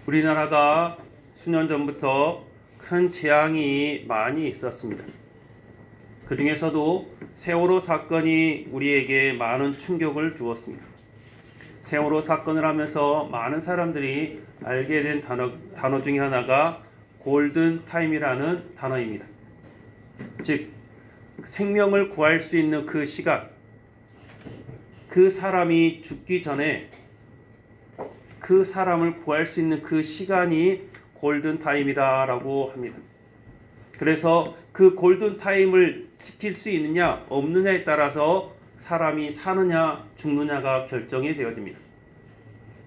우리나라가 수년 전부터 큰 재앙이 많이 있었습니다. 그 중에서도 세월호 사건이 우리에게 많은 충격을 주었습니다. 세월호 사건을 하면서 많은 사람들이 알게 된 단어 중에 하나가 골든 타임이라는 단어입니다. 즉, 생명을 구할 수 있는 그 시간, 그 사람이 죽기 전에 그 사람을 구할 수 있는 그 시간이 골든 타임이다라고 합니다. 그래서 그 골든 타임을 지킬 수 있느냐 없느냐에 따라서 사람이 사느냐 죽느냐가 결정이 되어집니다.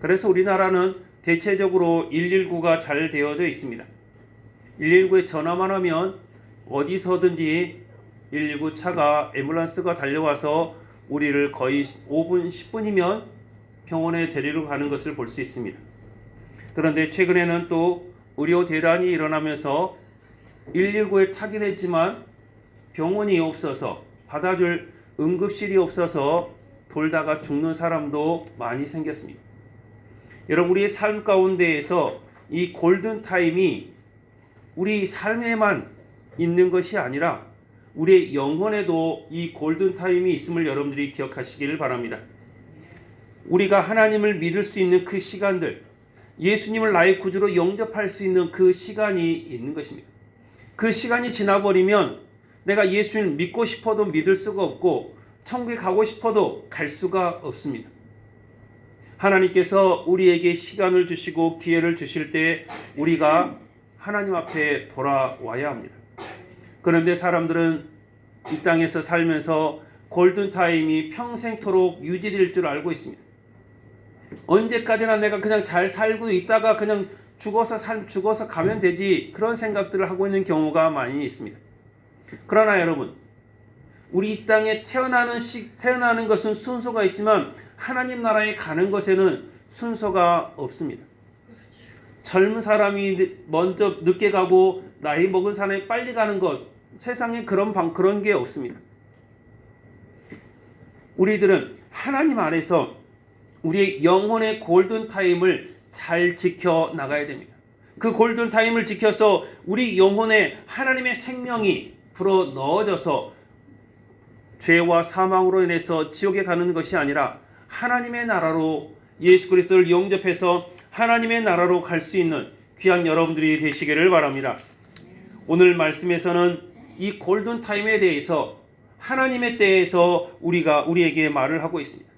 그래서 우리나라는 대체적으로 119가 잘 되어져 있습니다. 119에 전화만 하면 어디서든지 119 차가 앰뷸런스가 달려와서 우리를 거의 5분 10분이면 병원에 데리러 가는 것을 볼 수 있습니다. 그런데 최근에는 또 의료 대란이 일어나면서 119에 타긴 했지만 병원이 없어서 받아줄 응급실이 없어서 돌다가 죽는 사람도 많이 생겼습니다. 여러분, 우리의 삶 가운데에서 이 골든 타임이 우리 삶에만 있는 것이 아니라 우리의 영혼에도 이 골든 타임이 있음을 여러분들이 기억하시기를 바랍니다. 우리가 하나님을 믿을 수 있는 그 시간들, 예수님을 나의 구주로 영접할 수 있는 그 시간이 있는 것입니다. 그 시간이 지나버리면 내가 예수님을 믿고 싶어도 믿을 수가 없고 천국에 가고 싶어도 갈 수가 없습니다. 하나님께서 우리에게 시간을 주시고 기회를 주실 때 우리가 하나님 앞에 돌아와야 합니다. 그런데 사람들은 이 땅에서 살면서 골든타임이 평생토록 유지될 줄 알고 있습니다. 언제까지나 내가 그냥 잘 살고 있다가 그냥 죽어서 가면 되지, 그런 생각들을 하고 있는 경우가 많이 있습니다. 그러나 여러분, 우리 이 땅에 태어나는 것은 순서가 있지만 하나님 나라에 가는 것에는 순서가 없습니다. 젊은 사람이 먼저 늦게 가고 나이 먹은 사람이 빨리 가는 것, 세상에 그런 게 없습니다. 우리들은 하나님 안에서 우리의 영혼의 골든타임을 잘 지켜나가야 됩니다. 그 골든타임을 지켜서 우리 영혼에 하나님의 생명이 불어 넣어져서 죄와 사망으로 인해서 지옥에 가는 것이 아니라 하나님의 나라로 예수 그리스도를 영접해서 하나님의 나라로 갈 수 있는 귀한 여러분들이 되시기를 바랍니다. 오늘 말씀에서는 이 골든타임에 대해서 하나님의 때에서 우리에게 말을 하고 있습니다.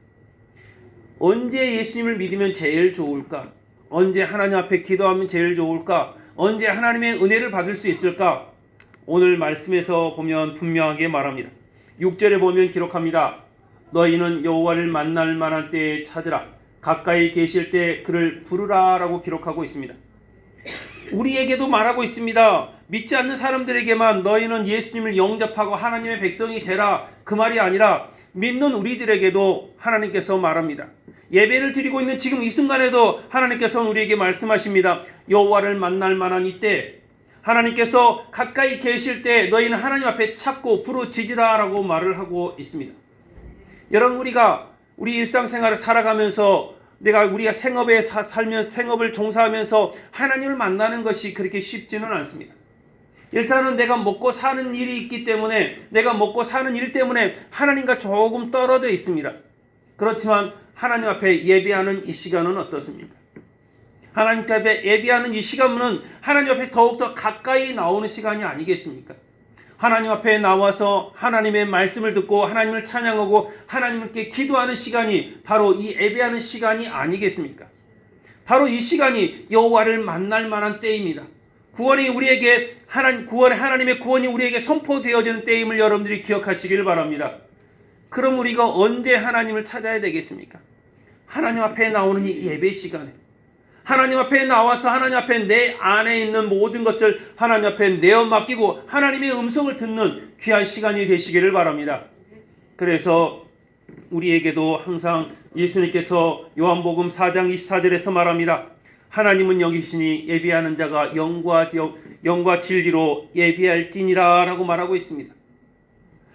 언제 예수님을 믿으면 제일 좋을까? 언제 하나님 앞에 기도하면 제일 좋을까? 언제 하나님의 은혜를 받을 수 있을까? 오늘 말씀에서 보면 분명하게 말합니다. 6절에 보면 기록합니다. 너희는 여호와를 만날 만한 때에 찾으라. 가까이 계실 때 그를 부르라 라고 기록하고 있습니다. 우리에게도 말하고 있습니다. 믿지 않는 사람들에게만 너희는 예수님을 영접하고 하나님의 백성이 되라, 그 말이 아니라 믿는 우리들에게도 하나님께서 말합니다. 예배를 드리고 있는 지금 이 순간에도 하나님께서 우리에게 말씀하십니다. 여호와를 만날 만한 이때, 하나님께서 가까이 계실 때 너희는 하나님 앞에 찾고 부르짖으라 라고 말을 하고 있습니다. 여러분, 우리 일상생활을 살아가면서 우리가 생업을 종사하면서 하나님을 만나는 것이 그렇게 쉽지는 않습니다. 일단은 내가 먹고 사는 일이 있기 때문에, 내가 먹고 사는 일 때문에 하나님과 조금 떨어져 있습니다. 그렇지만 하나님 앞에 예배하는 이 시간은 어떻습니까? 하나님 앞에 예배하는 이 시간은 하나님 앞에 더욱더 가까이 나오는 시간이 아니겠습니까? 하나님 앞에 나와서 하나님의 말씀을 듣고 하나님을 찬양하고 하나님께 기도하는 시간이 바로 이 예배하는 시간이 아니겠습니까? 바로 이 시간이 여호와를 만날 만한 때입니다. 하나님의 구원이 우리에게 선포되어지는 때임을 여러분들이 기억하시길 바랍니다. 그럼 우리가 언제 하나님을 찾아야 되겠습니까? 하나님 앞에 나오는 이 예배 시간에, 하나님 앞에 나와서 하나님 앞에 내 안에 있는 모든 것을 하나님 앞에 내어 맡기고 하나님의 음성을 듣는 귀한 시간이 되시기를 바랍니다. 그래서 우리에게도 항상 예수님께서 요한복음 4장 24절에서 말합니다. 하나님은 영이시니 예배하는 자가 영과 진리로 예배할지니라 라고 말하고 있습니다.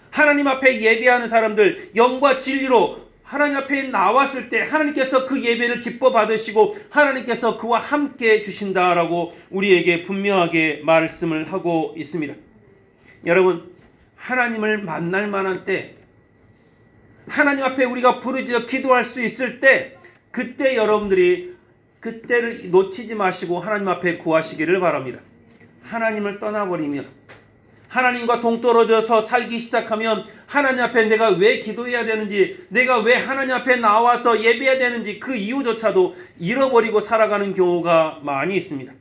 하나님 앞에 예배하는 사람들, 영과 진리로 하나님 앞에 나왔을 때 하나님께서 그 예배를 기뻐 받으시고 하나님께서 그와 함께 주신다라고 우리에게 분명하게 말씀을 하고 있습니다. 여러분, 하나님을 만날 만한 때, 하나님 앞에 우리가 부르짖어 기도할 수 있을 때, 그때 여러분들이 그때를 놓치지 마시고 하나님 앞에 구하시기를 바랍니다. 하나님을 떠나버리면, 하나님과 동떨어져서 살기 시작하면 하나님 앞에 내가 왜 기도해야 되는지, 내가 왜 하나님 앞에 나와서 예배해야 되는지 그 이유조차도 잃어버리고 살아가는 경우가 많이 있습니다.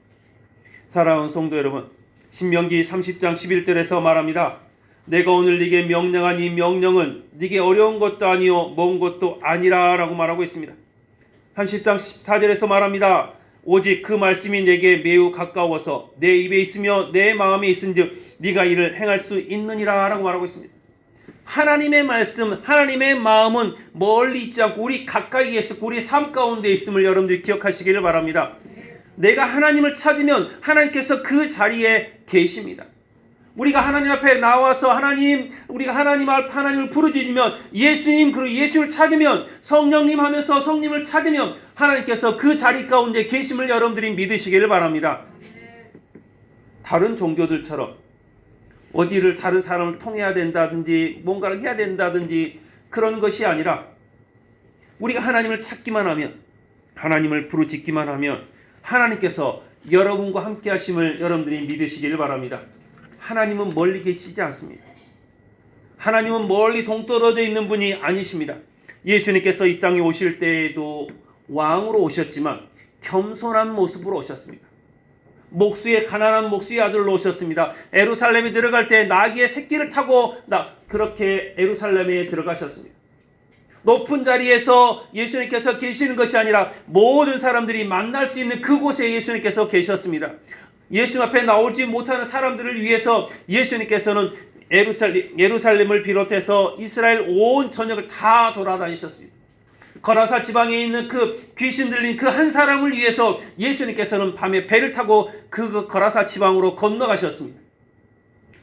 사랑하는 성도 여러분, 신명기 30장 11절에서 말합니다. 내가 오늘 네게 명령한 이 명령은 네게 어려운 것도 아니요 먼 것도 아니라 라고 말하고 있습니다. 30장 14절에서 말합니다. 오직 그 말씀이 내게 매우 가까워서 내 입에 있으며 내 마음에 있은즉 네가 이를 행할 수 있느니라 라고 말하고 있습니다. 하나님의 말씀, 하나님의 마음은 멀리 있지 않고 우리 가까이에 있고 우리 삶 가운데 있음을 여러분들이 기억하시기를 바랍니다. 내가 하나님을 찾으면 하나님께서 그 자리에 계십니다. 우리가 하나님 앞에 나와서 우리가 하나님을 부르짖으면 예수님, 그리고 예수를 찾으면 성령님 하면서 성님을 찾으면 하나님께서 그 자리 가운데 계심을 여러분들이 믿으시기를 바랍니다. 다른 종교들처럼 어디를 다른 사람을 통해야 된다든지 뭔가를 해야 된다든지 그런 것이 아니라 우리가 하나님을 찾기만 하면, 하나님을 부르짖기만 하면 하나님께서 여러분과 함께 하심을 여러분들이 믿으시기를 바랍니다. 하나님은 멀리 계시지 않습니다. 하나님은 멀리 동떨어져 있는 분이 아니십니다. 예수님께서 이 땅에 오실 때에도 왕으로 오셨지만 겸손한 모습으로 오셨습니다. 가난한 목수의 아들로 오셨습니다. 예루살렘에 들어갈 때 나귀의 새끼를 타고 그렇게 예루살렘에 들어가셨습니다. 높은 자리에서 예수님께서 계시는 것이 아니라 모든 사람들이 만날 수 있는 그곳에 예수님께서 계셨습니다. 예수 앞에 나오지 못하는 사람들을 위해서 예수님께서는 예루살렘을 비롯해서 이스라엘 온 전역을 다 돌아다니셨습니다. 거라사 지방에 있는 그 귀신 들린 그 한 사람을 위해서 예수님께서는 밤에 배를 타고 그 거라사 지방으로 건너가셨습니다.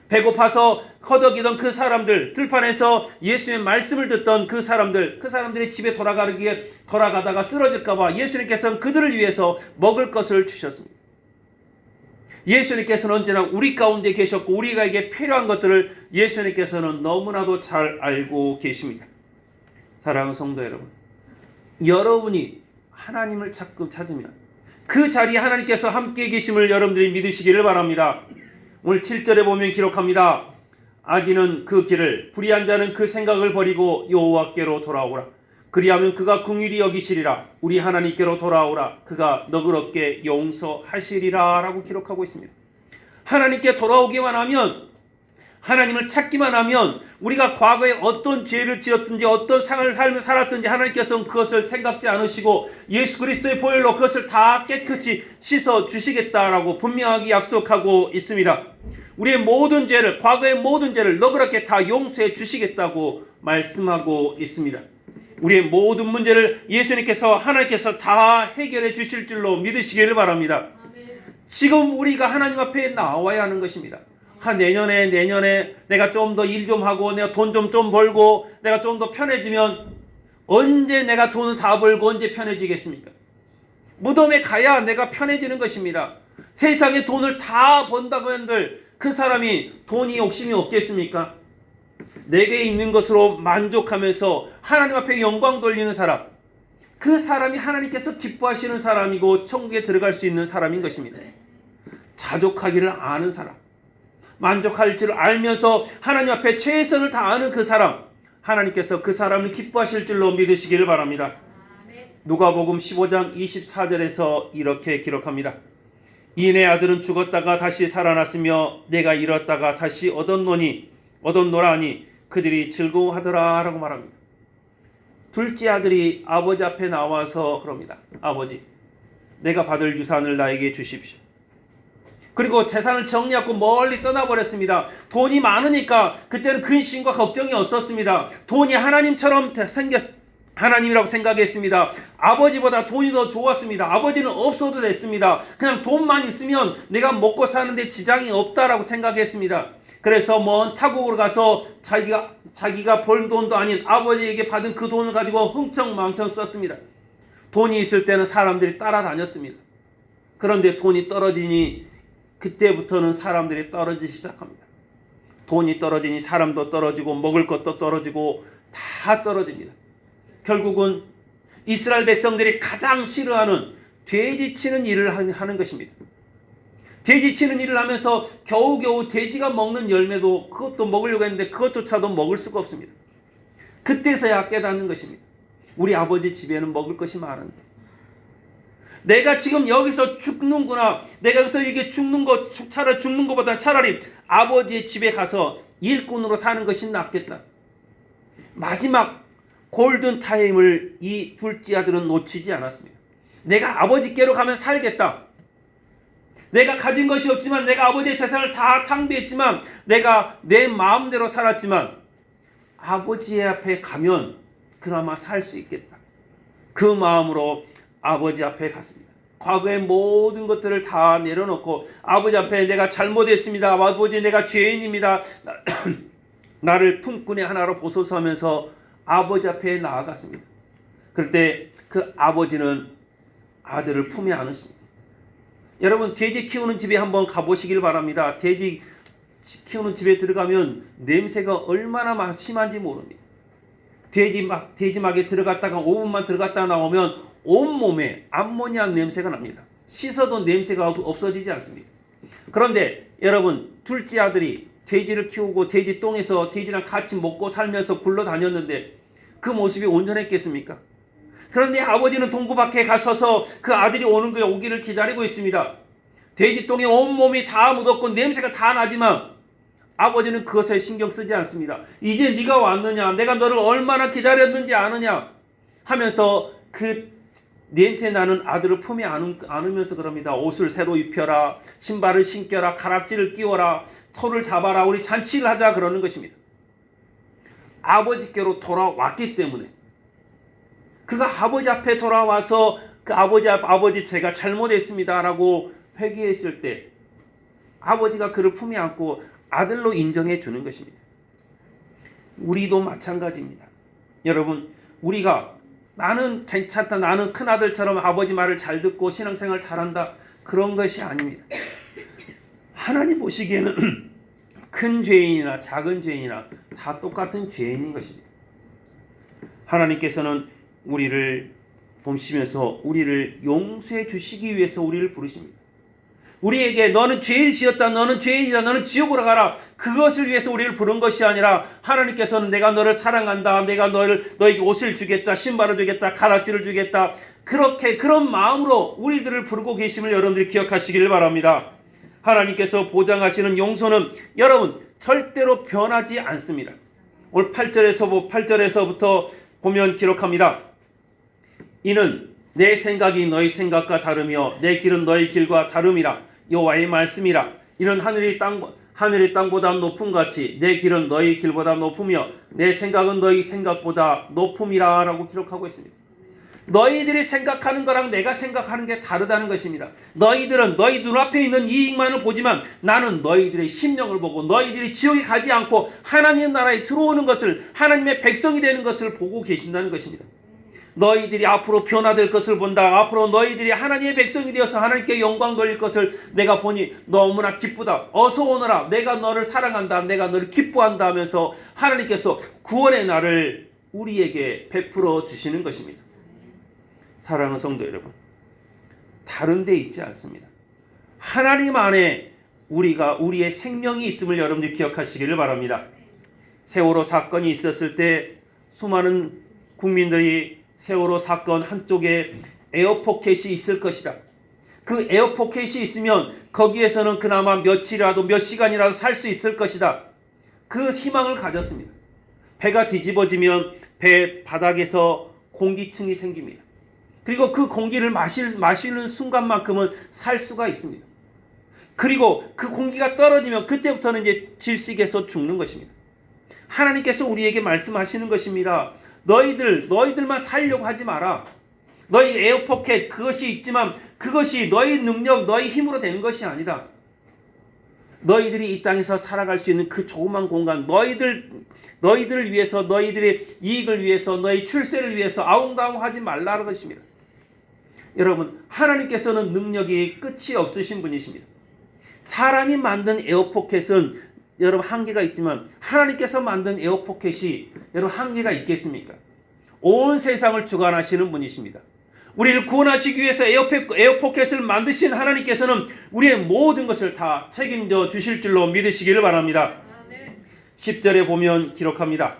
배고파서 허덕이던 그 사람들, 들판에서 예수님의 말씀을 듣던 그 사람들이 집에 돌아가다가 쓰러질까봐 예수님께서는 그들을 위해서 먹을 것을 주셨습니다. 예수님께서는 언제나 우리 가운데 계셨고 우리에게 필요한 것들을 예수님께서는 너무나도 잘 알고 계십니다. 사랑하는 성도 여러분, 여러분이 하나님을 찾으면 그 자리에 하나님께서 함께 계심을 여러분들이 믿으시기를 바랍니다. 오늘 7절에 보면 기록합니다. 악인은 그 길을, 불의한 자는 그 생각을 버리고 여호와께로 돌아오라. 그리하면 그가 긍휼히 여기시리라. 우리 하나님께로 돌아오라. 그가 너그럽게 용서하시리라 라고 기록하고 있습니다. 하나님께 돌아오기만 하면, 하나님을 찾기만 하면 우리가 과거에 어떤 죄를 지었든지 어떤 삶을 살았든지 하나님께서는 그것을 생각지 않으시고 예수 그리스도의 보혈로 그것을 다 깨끗이 씻어 주시겠다라고 분명하게 약속하고 있습니다. 우리의 모든 죄를, 과거의 모든 죄를 너그럽게 다 용서해 주시겠다고 말씀하고 있습니다. 우리의 모든 문제를 하나님께서 다 해결해 주실 줄로 믿으시기를 바랍니다. 지금 우리가 하나님 앞에 나와야 하는 것입니다. 내년에 내가 좀 더 일 좀 하고 내가 돈 좀 벌고 내가 좀 더 편해지면, 언제 내가 돈을 다 벌고 언제 편해지겠습니까? 무덤에 가야 내가 편해지는 것입니다. 세상에 돈을 다 번다고 한들 그 사람이 돈이 욕심이 없겠습니까? 내게 있는 것으로 만족하면서 하나님 앞에 영광 돌리는 사람, 그 사람이 하나님께서 기뻐하시는 사람이고 천국에 들어갈 수 있는 사람인 것입니다. 자족하기를 아는 사람, 만족할 줄 알면서 하나님 앞에 최선을 다하는 그 사람, 하나님께서 그 사람을 기뻐하실 줄로 믿으시기를 바랍니다. 누가복음 15장 24절에서 이렇게 기록합니다. 이내 아들은 죽었다가 다시 살아났으며 내가 잃었다가 다시 얻었노라 하니 그들이 즐거워하더라 라고 말합니다. 둘째 아들이 아버지 앞에 나와서 그럽니다. 아버지, 내가 받을 유산을 나에게 주십시오. 그리고 재산을 정리하고 멀리 떠나버렸습니다. 돈이 많으니까 그때는 근심과 걱정이 없었습니다. 돈이 하나님이라고 생각했습니다. 아버지보다 돈이 더 좋았습니다. 아버지는 없어도 됐습니다. 그냥 돈만 있으면 내가 먹고 사는데 지장이 없다라고 생각했습니다. 그래서 먼 타국으로 가서 자기가 벌 돈도 아닌 아버지에게 받은 그 돈을 가지고 흥청망청 썼습니다. 돈이 있을 때는 사람들이 따라다녔습니다. 그런데 돈이 떨어지니 그때부터는 사람들이 떨어지기 시작합니다. 돈이 떨어지니 사람도 떨어지고 먹을 것도 떨어지고 다 떨어집니다. 결국은 이스라엘 백성들이 가장 싫어하는 돼지 치는 일을 하는 것입니다. 돼지 치는 일을 하면서 겨우겨우 돼지가 먹는 열매도 그것도 먹으려고 했는데 그것조차도 먹을 수가 없습니다. 그때서야 깨닫는 것입니다. 우리 아버지 집에는 먹을 것이 많은데 내가 지금 여기서 죽는구나. 내가 여기서 이게 차라리 죽는 것보다 차라리 아버지의 집에 가서 일꾼으로 사는 것이 낫겠다. 마지막 골든 타임을 이 둘째 아들은 놓치지 않았습니다. 내가 아버지께로 가면 살겠다. 내가 가진 것이 없지만 내가 아버지의 재산을 다 탕비했지만 내가 내 마음대로 살았지만 아버지 앞에 가면 그나마 살 수 있겠다. 그 마음으로 아버지 앞에 갔습니다. 과거의 모든 것들을 다 내려놓고 아버지 앞에 내가 잘못했습니다. 아버지 내가 죄인입니다. 나를 품꾼의 하나로 보소서 하면서 아버지 앞에 나아갔습니다. 그럴 때 그 아버지는 아들을 품에 안으십니다. 여러분 돼지 키우는 집에 한번 가보시길 바랍니다. 돼지 키우는 집에 들어가면 냄새가 얼마나 심한지 모릅니다. 돼지막에 들어갔다가 5분만 들어갔다 나오면 온몸에 암모니아 냄새가 납니다. 씻어도 냄새가 없어지지 않습니다. 그런데 여러분 둘째 아들이 돼지를 키우고 돼지 똥에서 돼지랑 같이 먹고 살면서 굴러다녔는데 그 모습이 온전했겠습니까? 그런데 아버지는 동구 밖에 가서서 그 아들이 오기를 기다리고 있습니다. 돼지 똥에 온몸이 다 묻었고 냄새가 다 나지만 아버지는 그것에 신경 쓰지 않습니다. 이제 네가 왔느냐, 내가 너를 얼마나 기다렸는지 아느냐 하면서 그 냄새 나는 아들을 품에 안으면서 그럽니다. 옷을 새로 입혀라, 신발을 신겨라, 가락지를 끼워라, 토를 잡아라, 우리 잔치를 하자 그러는 것입니다. 아버지께로 돌아왔기 때문에 그가 아버지 앞에 돌아와서 그 아버지 제가 잘못했습니다 라고 회개했을 때 아버지가 그를 품에 안고 아들로 인정해 주는 것입니다. 우리도 마찬가지입니다. 여러분 우리가 나는 괜찮다, 나는 큰아들처럼 아버지 말을 잘 듣고 신앙생활 잘한다 그런 것이 아닙니다. 하나님 보시기에는 큰 죄인이나 작은 죄인이나 다 똑같은 죄인인 것입니다. 하나님께서는 우리를 보시면서 우리를 용서해 주시기 위해서 우리를 부르십니다. 우리에게 너는 죄를 지었다, 너는 죄인이다, 너는 지옥으로 가라 그것을 위해서 우리를 부른 것이 아니라 하나님께서는 내가 너를 사랑한다, 내가 너에게 옷을 주겠다, 신발을 주겠다, 가락지를 주겠다 그런 마음으로 우리들을 부르고 계심을 여러분들이 기억하시기를 바랍니다. 하나님께서 보장하시는 용서는 여러분 절대로 변하지 않습니다. 오늘 8절에서부터 보면 기록합니다. 이는 내 생각이 너희 생각과 다르며 내 길은 너희 길과 다름이라. 여호와의 말씀이라. 이는 하늘이 땅보다 높음 같이 내 길은 너희 길보다 높으며 내 생각은 너희 생각보다 높음이라 라고 기록하고 있습니다. 너희들이 생각하는 거랑 내가 생각하는 게 다르다는 것입니다. 너희들은 너희 눈앞에 있는 이익만을 보지만 나는 너희들의 심령을 보고 너희들이 지옥에 가지 않고 하나님 나라에 들어오는 것을, 하나님의 백성이 되는 것을 보고 계신다는 것입니다. 너희들이 앞으로 변화될 것을 본다. 앞으로 너희들이 하나님의 백성이 되어서 하나님께 영광 돌릴 것을 내가 보니 너무나 기쁘다. 어서 오너라. 내가 너를 사랑한다. 내가 너를 기뻐한다 하면서 하나님께서 구원의 날을 우리에게 베풀어 주시는 것입니다. 사랑하는 성도 여러분, 다른 데 있지 않습니다. 하나님 안에 우리의 생명이 있음을 여러분들이 기억하시기를 바랍니다. 세월호 사건이 있었을 때 수많은 국민들이 세월호 사건 한쪽에 에어포켓이 있을 것이다. 그 에어포켓이 있으면 거기에서는 그나마 며칠이라도 몇 시간이라도 살 수 있을 것이다. 그 희망을 가졌습니다. 배가 뒤집어지면 배 바닥에서 공기층이 생깁니다. 그리고 그 공기를 마시는 순간만큼은 살 수가 있습니다. 그리고 그 공기가 떨어지면 그때부터는 이제 질식해서 죽는 것입니다. 하나님께서 우리에게 말씀하시는 것입니다. 너희들만 살려고 하지 마라. 너희 에어포켓 그것이 있지만 그것이 너희 능력, 너희 힘으로 되는 것이 아니다. 너희들이 이 땅에서 살아갈 수 있는 그 조그만 공간, 너희들을 위해서, 너희들의 이익을 위해서, 너희 출세를 위해서 아웅다웅하지 말라는 것입니다. 여러분, 하나님께서는 능력이 끝이 없으신 분이십니다. 사람이 만든 에어포켓은 여러분 한계가 있지만 하나님께서 만든 에어포켓이 여러분 한계가 있겠습니까? 온 세상을 주관하시는 분이십니다. 우리를 구원하시기 위해서 에어포켓을 만드신 하나님께서는 우리의 모든 것을 다 책임져 주실 줄로 믿으시기를 바랍니다. 10절에 보면 기록합니다.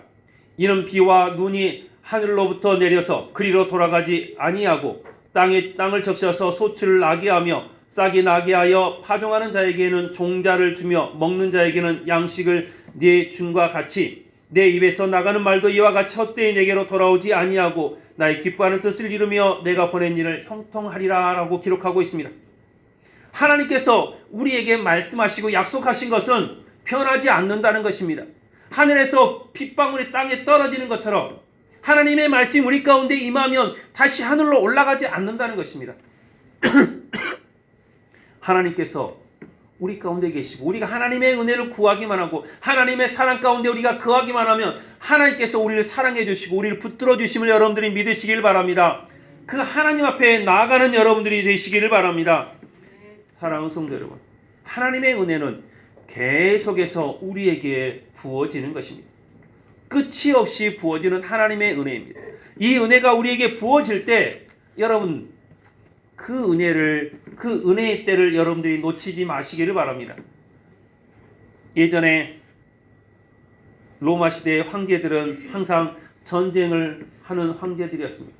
이는 비와 눈이 하늘로부터 내려서 그리로 돌아가지 아니하고 땅을 적셔서 소출을 나게 하며 싹이 나게 하여 파종하는 자에게는 종자를 주며 먹는 자에게는 양식을 내준과 같이 내 입에서 나가는 말도 이와 같이 헛되이 내게로 돌아오지 아니하고 나의 기뻐하는 뜻을 이루며 내가 보낸 일을 형통하리라 라고 기록하고 있습니다. 하나님께서 우리에게 말씀하시고 약속하신 것은 변하지 않는다는 것입니다. 하늘에서 빗방울이 땅에 떨어지는 것처럼 하나님의 말씀이 우리 가운데 임하면 다시 하늘로 올라가지 않는다는 것입니다. 하나님께서 우리 가운데 계시고 우리가 하나님의 은혜를 구하기만 하고 하나님의 사랑 가운데 우리가 거하기만 하면 하나님께서 우리를 사랑해 주시고 우리를 붙들어 주심을 여러분들이 믿으시길 바랍니다. 그 하나님 앞에 나아가는 여러분들이 되시기를 바랍니다. 사랑하는 성도 여러분, 하나님의 은혜는 계속해서 우리에게 부어지는 것입니다. 끝이 없이 부어지는 하나님의 은혜입니다. 이 은혜가 우리에게 부어질 때 여러분 그 은혜의 때를 여러분들이 놓치지 마시기를 바랍니다. 예전에 로마 시대의 황제들은 항상 전쟁을 하는 황제들이었습니다.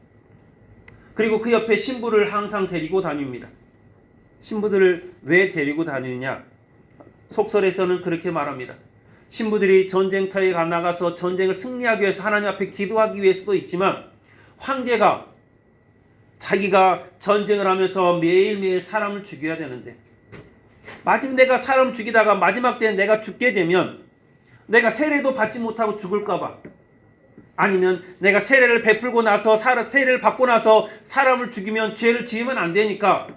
그리고 그 옆에 신부를 항상 데리고 다닙니다. 신부들을 왜 데리고 다니느냐? 속설에서는 그렇게 말합니다. 신부들이 전쟁터에 나가서 전쟁을 승리하기 위해서 하나님 앞에 기도하기 위해서도 있지만 황제가 자기가 전쟁을 하면서 매일매일 사람을 죽여야 되는데 마지막 내가 사람 죽이다가 마지막 때에 내가 죽게 되면 내가 세례도 받지 못하고 죽을까봐 아니면 내가 세례를 베풀고 나서 세례를 받고 나서 사람을 죽이면 죄를 지으면 안 되니까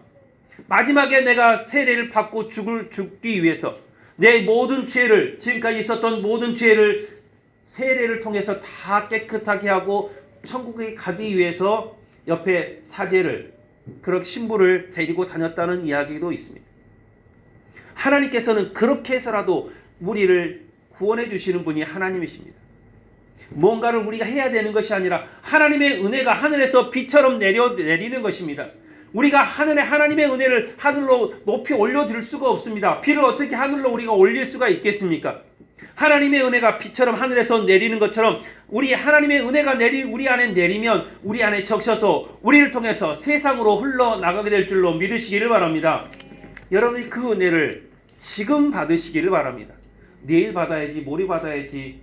마지막에 내가 세례를 받고 죽기 위해서 내 모든 죄를 지금까지 있었던 모든 죄를 세례를 통해서 다 깨끗하게 하고 천국에 가기 위해서 옆에 사제를 그렇게 신부를 데리고 다녔다는 이야기도 있습니다. 하나님께서는 그렇게 해서라도 우리를 구원해 주시는 분이 하나님이십니다. 뭔가를 우리가 해야 되는 것이 아니라 하나님의 은혜가 하늘에서 비처럼 내리는 것입니다. 우리가 하나님의 은혜를 하늘로 높이 올려드릴 수가 없습니다. 비를 어떻게 하늘로 우리가 올릴 수가 있겠습니까? 하나님의 은혜가 비처럼 하늘에서 내리는 것처럼 우리 하나님의 은혜가 우리 안에 내리면 우리 안에 적셔서 우리를 통해서 세상으로 흘러나가게 될 줄로 믿으시기를 바랍니다. 여러분이 그 은혜를 지금 받으시기를 바랍니다. 내일 받아야지 모레 받아야지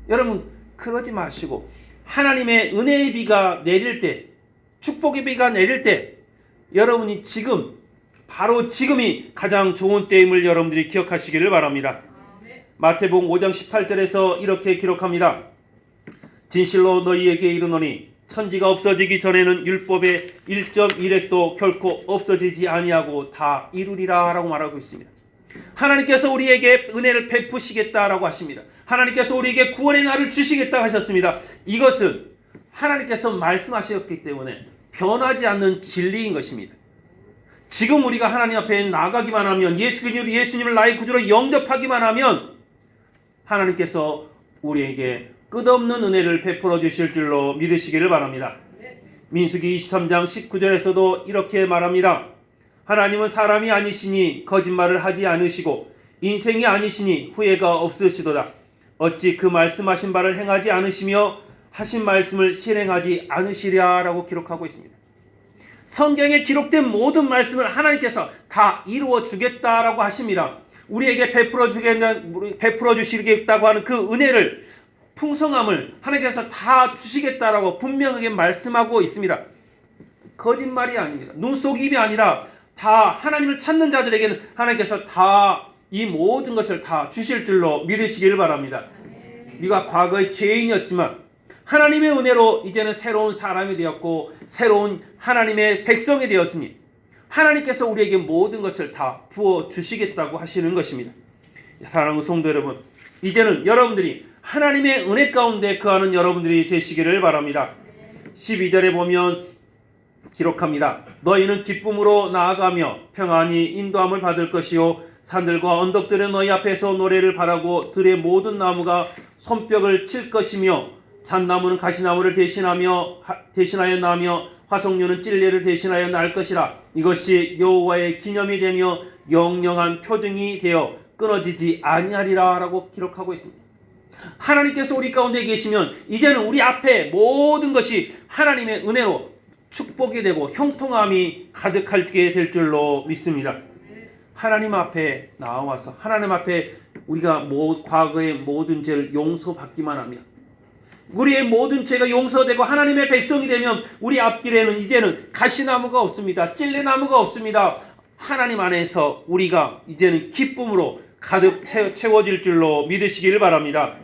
여러분 그러지 마시고 하나님의 은혜의 비가 내릴 때 축복의 비가 내릴 때 여러분이 지금 바로 지금이 가장 좋은 때임을 여러분들이 기억하시기를 바랍니다. 마태복음 5장 18절에서 이렇게 기록합니다. 진실로 너희에게 이르노니 천지가 없어지기 전에는 율법의 1.1획도 결코 없어지지 아니하고 다 이루리라 라고 말하고 있습니다. 하나님께서 우리에게 은혜를 베푸시겠다라고 하십니다. 하나님께서 우리에게 구원의 날을 주시겠다 하셨습니다. 이것은 하나님께서 말씀하셨기 때문에 변하지 않는 진리인 것입니다. 지금 우리가 하나님 앞에 나가기만 하면 예수님을 나의 구주로 영접하기만 하면 하나님께서 우리에게 끝없는 은혜를 베풀어 주실 줄로 믿으시기를 바랍니다. 민수기 23장 19절에서도 이렇게 말합니다. 하나님은 사람이 아니시니 거짓말을 하지 않으시고 인생이 아니시니 후회가 없으시도다. 어찌 그 말씀하신 바를 행하지 않으시며 하신 말씀을 실행하지 않으시랴 라고 기록하고 있습니다. 성경에 기록된 모든 말씀을 하나님께서 다 이루어 주겠다라고 하십니다. 우리에게 베풀어 주시겠다고 하는 그 은혜를 풍성함을 하나님께서 다 주시겠다라고 분명하게 말씀하고 있습니다. 거짓말이 아닙니다. 눈속임이 아니라 다 하나님을 찾는 자들에게는 하나님께서 다 이 모든 것을 다 주실 줄로 믿으시기를 바랍니다. 네가 과거의 죄인이었지만 하나님의 은혜로 이제는 새로운 사람이 되었고 새로운 하나님의 백성이 되었으니 하나님께서 우리에게 모든 것을 다 부어 주시겠다고 하시는 것입니다. 사랑하는 성도 여러분, 이제는 여러분들이 하나님의 은혜 가운데 거하는 여러분들이 되시기를 바랍니다. 12절에 보면 기록합니다. 너희는 기쁨으로 나아가며 평안히 인도함을 받을 것이요 산들과 언덕들은 너희 앞에서 노래를 바라고 들의 모든 나무가 손뼉을 칠 것이며 잣나무는 가시나무를 대신하여 나며 화석류는 찔레를 대신하여 날 것이라. 이것이 여호와의 기념이 되며 영영한 표징이 되어 끊어지지 아니하리라 라고 기록하고 있습니다. 하나님께서 우리 가운데 계시면 이제는 우리 앞에 모든 것이 하나님의 은혜로 축복이 되고 형통함이 가득하게 될 줄로 믿습니다. 하나님 앞에 나와서 하나님 앞에 우리가 과거의 모든 죄를 용서받기만 하면, 우리의 모든 죄가 용서되고 하나님의 백성이 되면 우리 앞길에는 이제는 가시나무가 없습니다. 찔레나무가 없습니다. 하나님 안에서 우리가 이제는 기쁨으로 가득 채워질 줄로 믿으시길 바랍니다.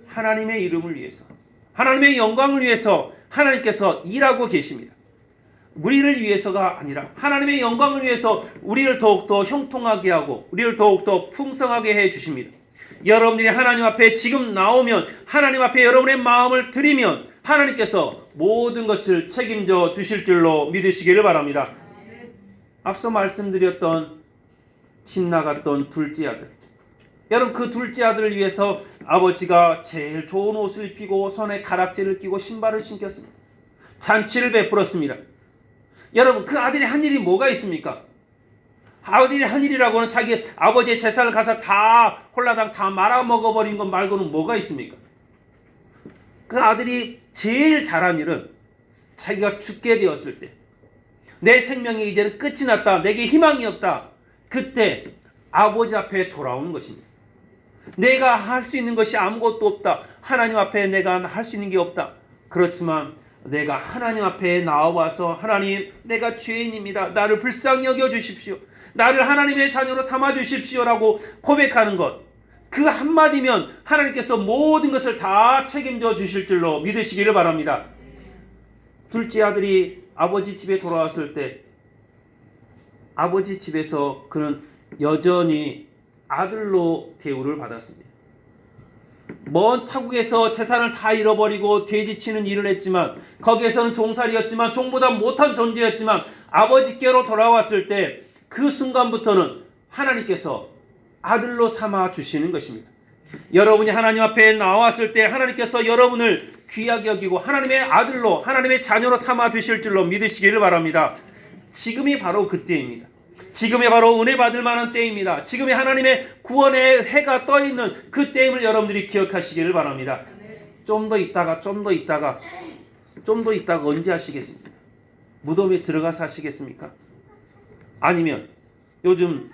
하나님의 이름을 위해서, 하나님의 영광을 위해서 하나님께서 일하고 계십니다. 우리를 위해서가 아니라 하나님의 영광을 위해서 우리를 더욱더 형통하게 하고 우리를 더욱더 풍성하게 해 주십니다. 여러분들이 하나님 앞에 지금 나오면, 하나님 앞에 여러분의 마음을 드리면 하나님께서 모든 것을 책임져 주실 줄로 믿으시기를 바랍니다. 앞서 말씀드렸던 집 나갔던 둘째 아들, 여러분 그 둘째 아들을 위해서 아버지가 제일 좋은 옷을 입히고 손에 가락지를 끼고 신발을 신겼습니다. 잔치를 베풀었습니다. 여러분 그 아들이 한 일이 뭐가 있습니까? 아들이 한 일이라고는 자기 아버지의 재산을 가서 다 홀라당 다 말아먹어버린 것 말고는 뭐가 있습니까? 그 아들이 제일 잘한 일은 자기가 죽게 되었을 때, 내 생명이 이제는 끝이 났다, 내게 희망이 없다, 그때 아버지 앞에 돌아오는 것입니다. 내가 할 수 있는 것이 아무것도 없다, 하나님 앞에 내가 할 수 있는 게 없다. 그렇지만 내가 하나님 앞에 나와서 하나님, 내가 죄인입니다, 나를 불쌍히 여겨주십시오, 나를 하나님의 자녀로 삼아주십시오 라고 고백하는 것, 그 한마디면 하나님께서 모든 것을 다 책임져 주실 줄로 믿으시기를 바랍니다. 둘째 아들이 아버지 집에 돌아왔을 때 아버지 집에서 그는 여전히 아들로 대우를 받았습니다. 먼 타국에서 재산을 다 잃어버리고 돼지치는 일을 했지만, 거기에서는 종살이였지만 종보다 못한 존재였지만 아버지께로 돌아왔을 때 그 순간부터는 하나님께서 아들로 삼아 주시는 것입니다. 여러분이 하나님 앞에 나왔을 때 하나님께서 여러분을 귀하게 여기고 하나님의 아들로, 하나님의 자녀로 삼아 주실 줄로 믿으시기를 바랍니다. 지금이 바로 그때입니다. 지금이 바로 은혜 받을 만한 때입니다. 지금이 하나님의 구원의 해가 떠 있는 그 때임을 여러분들이 기억하시기를 바랍니다. 좀 더 있다가 언제 하시겠습니까? 무덤에 들어가서 하시겠습니까? 아니면 요즘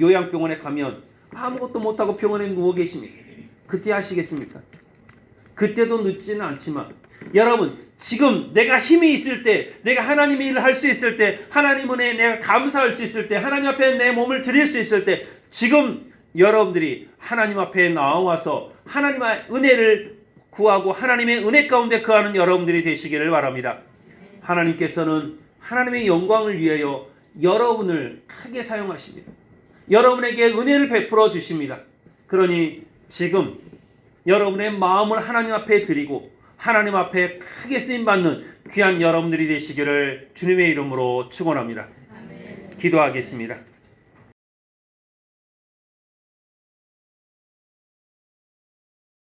요양병원에 가면 아무것도 못하고 병원에 누워 계십니까? 그때 하시겠습니까? 그때도 늦지는 않지만, 여러분 지금 내가 힘이 있을 때, 내가 하나님의 일을 할 수 있을 때, 하나님 은혜에 내가 감사할 수 있을 때, 하나님 앞에 내 몸을 드릴 수 있을 때, 지금 여러분들이 하나님 앞에 나와서 하나님의 은혜를 구하고 하나님의 은혜 가운데 거하는 여러분들이 되시기를 바랍니다. 하나님께서는 하나님의 영광을 위하여 여러분을 크게 사용하십니다. 여러분에게 은혜를 베풀어 주십니다. 그러니 지금 여러분의 마음을 하나님 앞에 드리고 하나님 앞에 크게 쓰임받는 귀한 여러분들이 되시기를 주님의 이름으로 축원합니다. 기도하겠습니다.